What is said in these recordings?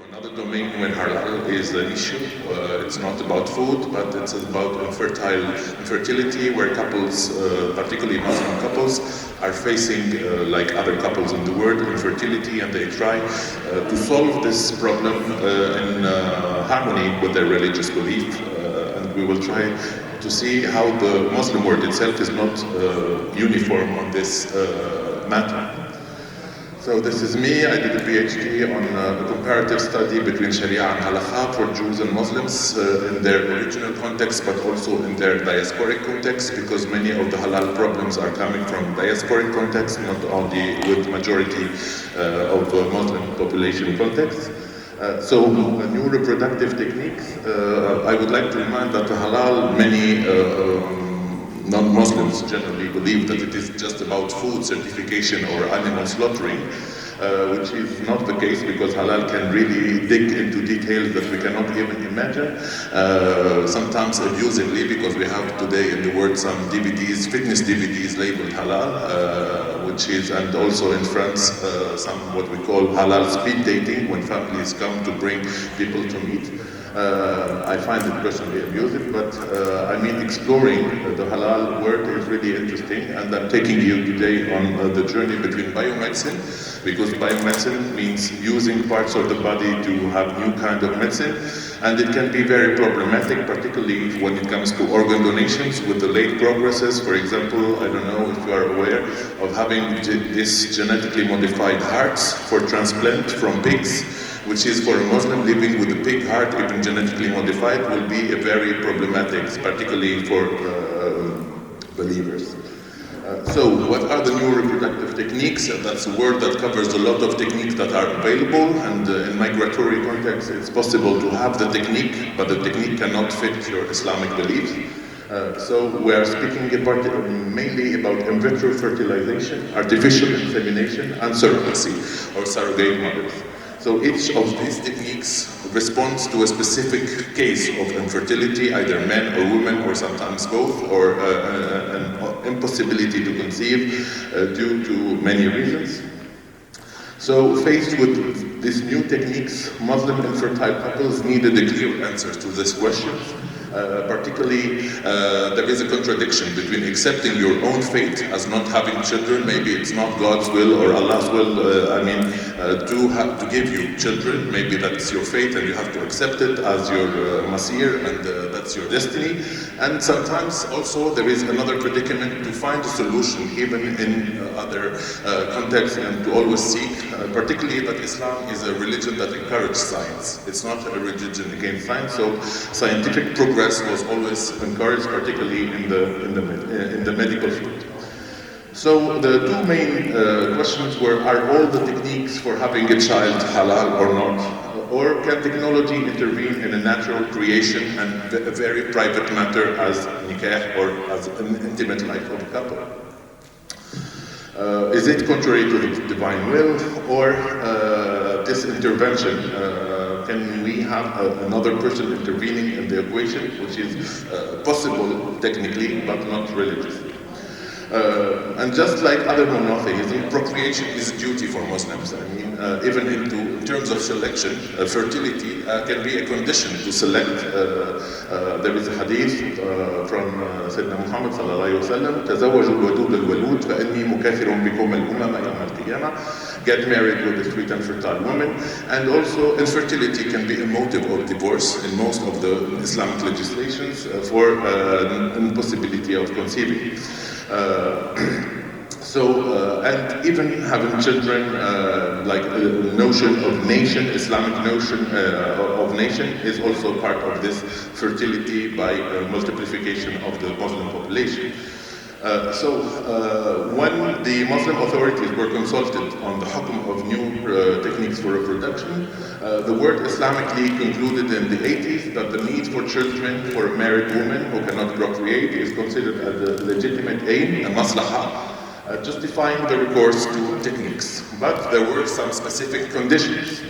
Another domain when halal is an issue. It's not about food, but it's about infertility, where couples, particularly Muslim couples, are facing, like other couples in the world, infertility, and they try to solve this problem in harmony with their religious belief. And we will try to see how the Muslim world itself is not uniform on this matter. So this is me. I did a PhD on a comparative study between Sharia and Halakha for Jews and Muslims in their original context, but also in their diasporic context, because many of the halal problems are coming from diasporic context, not only with majority of Muslim population context. So new reproductive techniques, I would like to remind that the halal, many non-Muslims generally believe that it is just about food certification or animal slaughtering, which is not the case, because halal can really dig into details that we cannot even imagine, sometimes abusively, because we have today in the world some DVDs, fitness DVDs labeled halal, which is, and also in France, some what we call halal speed dating, when families come to bring people to meet. I find it personally abusive, but I mean, exploring the halal world is really interesting, and I'm taking you today on the journey between biomedicine, because biomedicine means using parts of the body to have new kind of medicine, and it can be very problematic, particularly when it comes to organ donations with the late progresses. For example, I don't know if you are aware of having this genetically modified hearts for transplant from pigs, which is for a Muslim living with a pig heart, even genetically modified, will be a very problematic, particularly for believers. So what are the new reproductive techniques? That's a word that covers a lot of techniques that are available, and in migratory context it's possible to have the technique, but the technique cannot fit your Islamic beliefs. So we are speaking mainly about in vitro fertilization, artificial insemination, and surrogacy, or surrogate mothers. So each of these techniques responds to a specific case of infertility, either men or women, or sometimes both, or an impossibility to conceive due to many reasons. So faced with these new techniques, Muslim infertile couples needed a clear answer to this question. Particularly, there is a contradiction between accepting your own fate as not having children, maybe it's not God's will or Allah's will, to give you children, maybe that's your fate and you have to accept it as your masir, and that's your destiny. And sometimes also there is another predicament to find a solution even in other contexts, and to always seek, particularly that Islam is a religion that encourages science. It's not a religion against science, so scientific progress was always encouraged, particularly in the medical field. So the two main questions were, are all the techniques for having a child halal or not? Or can technology intervene in a natural creation and a very private matter as nikah, or as an intimate life of a couple? Is it contrary to the divine will, or this intervention? Can we have another person intervening in the equation, which is possible technically, but not religiously? And just like other monotheism, procreation is a duty for Muslims. I mean, even in terms of selection, fertility can be a condition to select. There is a hadith from Sayyidina Muhammad sallallahu alayhi wa sallam, تزوجوا الودود الولود فإني مكاثر بكم الأمم يوم القيامة. Get married with a sweet and fertile woman. And also, infertility can be a motive of divorce in most of the Islamic legislations for impossibility of conceiving. And even having children, like the notion of nation, Islamic notion of nation, is also part of this fertility by multiplication of the Muslim population. When the Muslim authorities were consulted on the hukum of new techniques for reproduction, the world Islamically concluded in the 80s that the need for children for a married woman who cannot procreate is considered as a legitimate aim, a maslahah, justifying the recourse to techniques. But there were some specific conditions,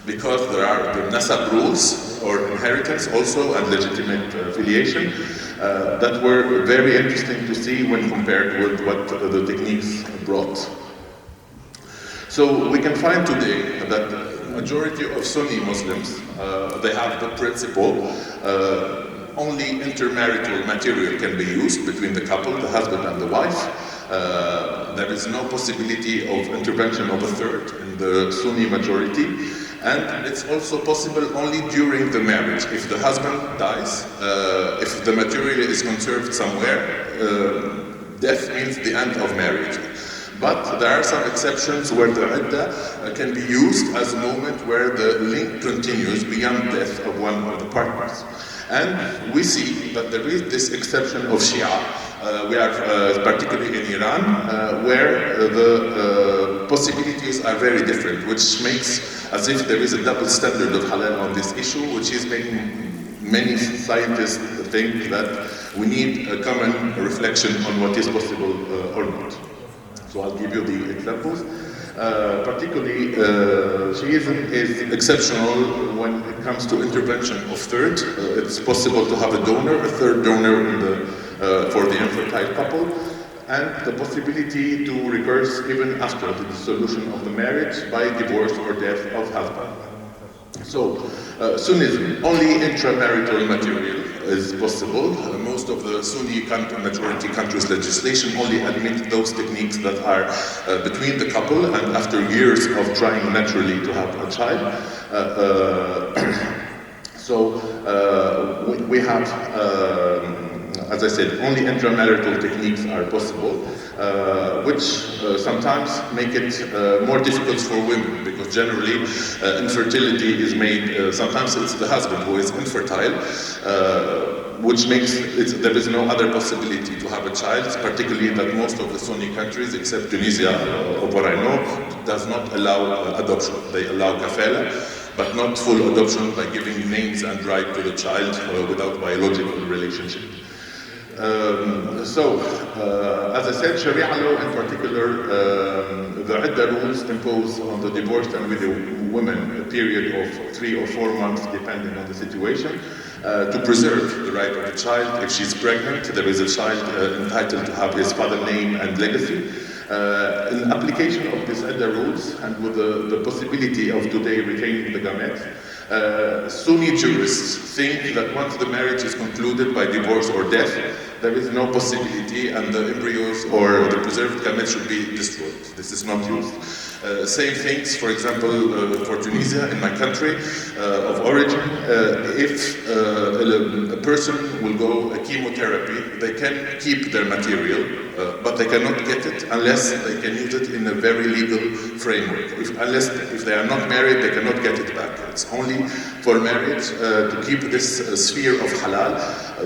because there are the nasab rules, or inheritance also, and legitimate filiation. that were very interesting to see when compared with what the techniques brought. So we can find today that the majority of Sunni Muslims, they have the principle only intermarital material can be used between the couple, the husband and the wife. There is no possibility of intervention of a third in the Sunni majority, and it's also possible only during the marriage. If the husband dies, if the material is conserved somewhere, death means the end of marriage. But there are some exceptions where the iddah can be used as a moment where the link continues beyond death of one of the partners. And we see that there is this exception of Shia. We are particularly in Iran, where the possibilities are very different, which makes as if there is a double standard of halal on this issue, which is making many scientists think that we need a common reflection on what is possible or not. So I'll give you the examples. Particularly, Shiism is exceptional when it comes to intervention of third. It's possible to have a donor, a third donor in for the infertile couple, and the possibility to recurse even after the dissolution of the marriage by divorce or death of husband. So, Sunnism, only intramarital material is possible. Most of the Sunni majority countries' legislation only admit those techniques that are between the couple and after years of trying naturally to have a child. We have, as I said, only intramarital techniques are possible, which sometimes make it more difficult for women, because generally infertility is made, sometimes it's the husband who is infertile, which makes there is no other possibility to have a child, particularly that most of the Sunni countries, except Tunisia, of what I know, does not allow adoption. They allow kafala, but not full adoption by giving names and right to the child without biological relationship. As I said, Sharia law in particular, the iddah rules impose on the divorced and widowed women a period of 3 or 4 months, depending on the situation, to preserve the right of the child. If she's pregnant, there is a child entitled to have his father's name and legacy. In application of these iddah rules, and with the possibility of today retaining the gametes, Sunni jurists think that once the marriage is concluded by divorce or death, there is no possibility and the embryos or the preserved gametes should be destroyed. This is not used. Same things, for example, for Tunisia, in my country of origin, if a person will go a chemotherapy, they can keep their material, but they cannot get it unless they can use it in a very legal framework. If they are not married, they cannot get it back. It's only for marriage to keep this sphere of halal.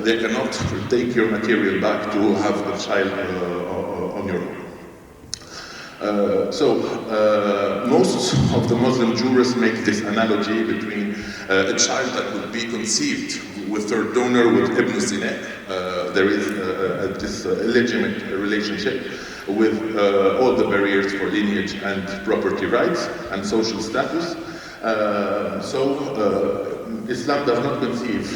They cannot take your material back to have a child on your own. Most of the Muslim jurists make this analogy between a child that would be conceived with third donor, with Ibn Zina. There is this illegitimate relationship with all the barriers for lineage and property rights and social status. Islam does not conceive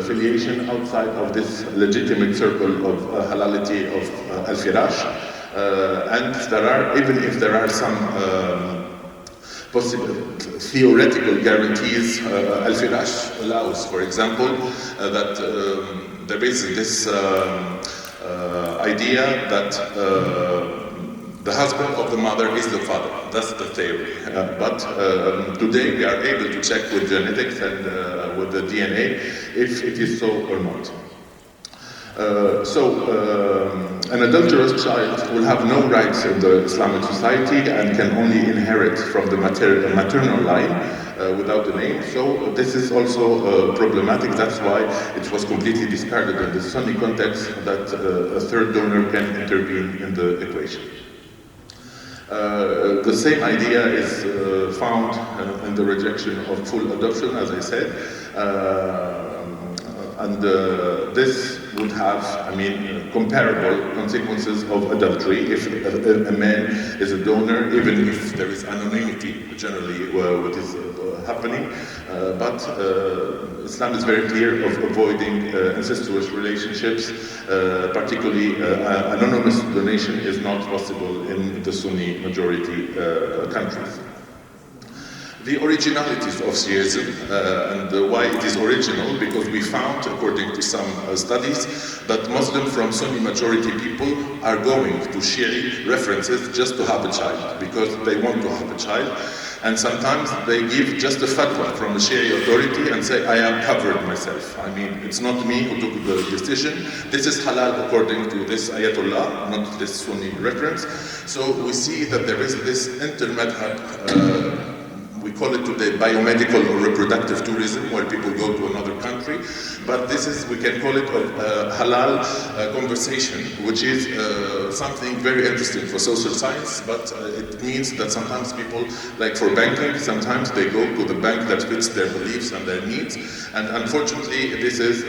filiation outside of this legitimate circle of halality of al-firash. And there are, even if there are some possible theoretical guarantees, al-firash allows, for example, that there is this idea that the husband of the mother is the father. That's the theory. But today we are able to check with genetics and with the DNA if it is so or not. An adulterous child will have no rights in the Islamic society and can only inherit from the maternal line without a name. So this is also problematic. That's why it was completely discarded in the Sunni context that a third donor can intervene in the equation. The same idea is found in the rejection of full adoption, as I said. This would have, comparable consequences of adultery if a man is a donor, even if there is anonymity generally what is happening. But Islam is very clear of avoiding incestuous relationships, particularly anonymous donation is not possible in the Sunni majority countries. The originalities of Shiism and why it is original, because we found, according to some studies, that Muslims from Sunni majority people are going to Shia references just to have a child, because they want to have a child. And sometimes they give just a fatwa from a Shia authority and say, I am covered myself. It's not me who took the decision. This is halal according to this Ayatollah, not this Sunni reference. So we see that there is this inter-madhab, we call it today biomedical or reproductive tourism, where people go to another country. But this is, we can call it a halal conversation, which is something very interesting for social science, but it means that sometimes people, like for banking, sometimes they go to the bank that fits their beliefs and their needs. And unfortunately, this is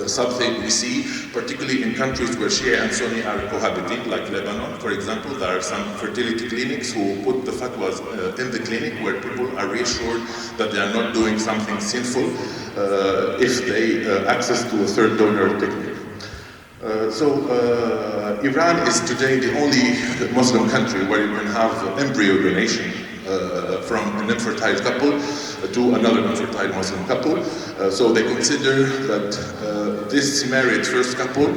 something we see, particularly in countries where Shia and Sunni are cohabiting, like Lebanon, for example. There are some fertility clinics who put the fatwas in the clinic, where people are reassured that they are not doing something sinful if they access to a third donor technique. Iran is today the only Muslim country where you can have embryo donation from an infertile couple to another infertile Muslim couple. So they consider that this married first couple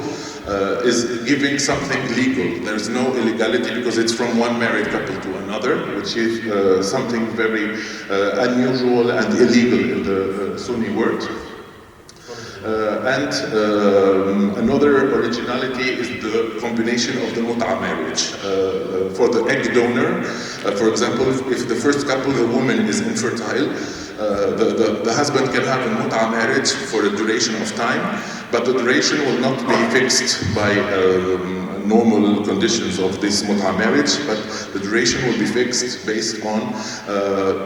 is giving something legal. There is no illegality because it's from one married couple to another, which is something very unusual and illegal in the Sunni world. Another originality is the combination of the mut'a marriage. For the egg donor, for example, if the first couple, the woman is infertile, the husband can have a mut'a marriage for a duration of time, but the duration will not be fixed by normal conditions of this mut'a marriage, but the duration will be fixed based on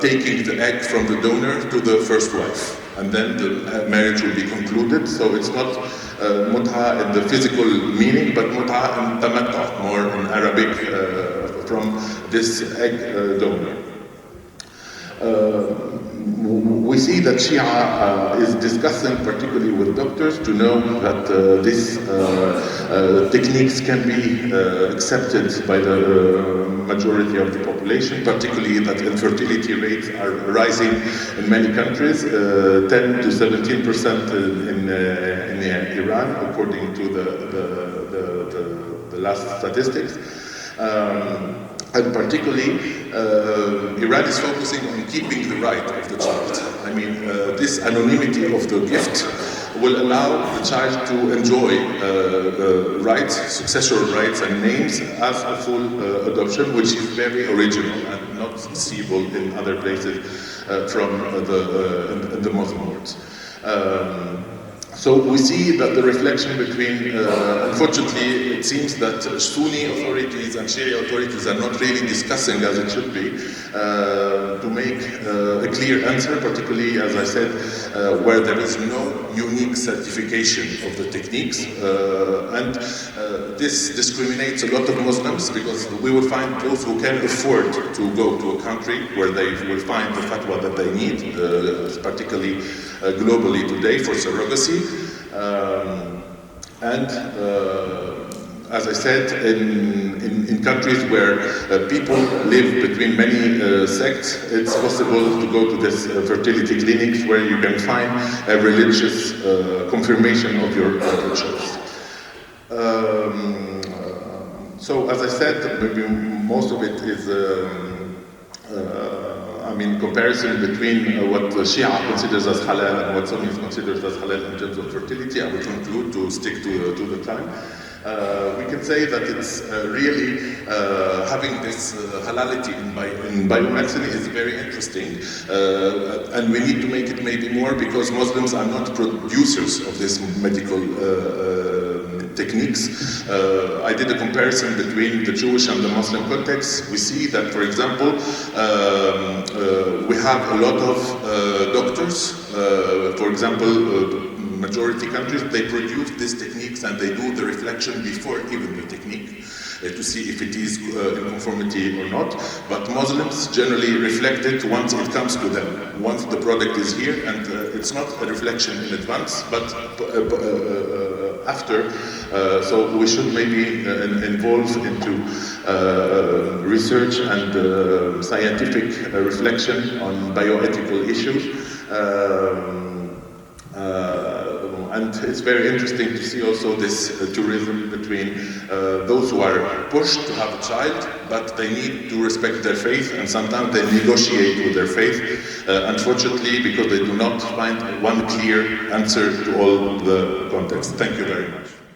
taking the egg from the donor to the first wife. And then the marriage will be concluded. So it's not mut'a in the physical meaning, but mut'a in tamattu, more in Arabic, from this egg donor. We see that Shia is discussing, particularly with doctors, to know that these techniques can be accepted by the majority of the population, particularly that infertility rates are rising in many countries, 10 to 17% in Iran, according to the last statistics. And particularly, Iran is focusing on keeping the right of the child. This anonymity of the gift will allow the child to enjoy rights, successor rights and names as a full adoption, which is very original and not seeable in other places from the Muslim world. So we see that the reflection between, unfortunately, it seems that Sunni authorities and Shia authorities are not really discussing as it should be to make a clear answer, particularly, as I said, where there is no unique certification of the techniques. And this discriminates a lot of Muslims, because we will find those who can afford to go to a country where they will find the fatwa that they need, particularly globally today for surrogacy. As I said, in countries where people live between many sects, it's possible to go to this fertility clinics where you can find a religious confirmation of your choice. So as I said, maybe most of it is comparison between what the Shia considers as halal and what Sunni considers as halal in terms of fertility. I will conclude to stick to the time. We can say that it's really having this halality in biomedicine is very interesting, and we need to make it maybe more, because Muslims are not producers of this medical techniques. I did a comparison between the Jewish and the Muslim context. We see that, for example, we have a lot of doctors, for example, majority countries, they produce these techniques and they do the reflection before even the technique to see if it is in conformity or not. But Muslims generally reflect it once it comes to them, once the product is here, and it's not a reflection in advance, but after. So we should maybe involve into research and scientific reflection on bioethical issues. And it's very interesting to see also this tourism between those who are pushed to have a child, but they need to respect their faith, and sometimes they negotiate with their faith, unfortunately, because they do not find one clear answer to all the context. Thank you very much.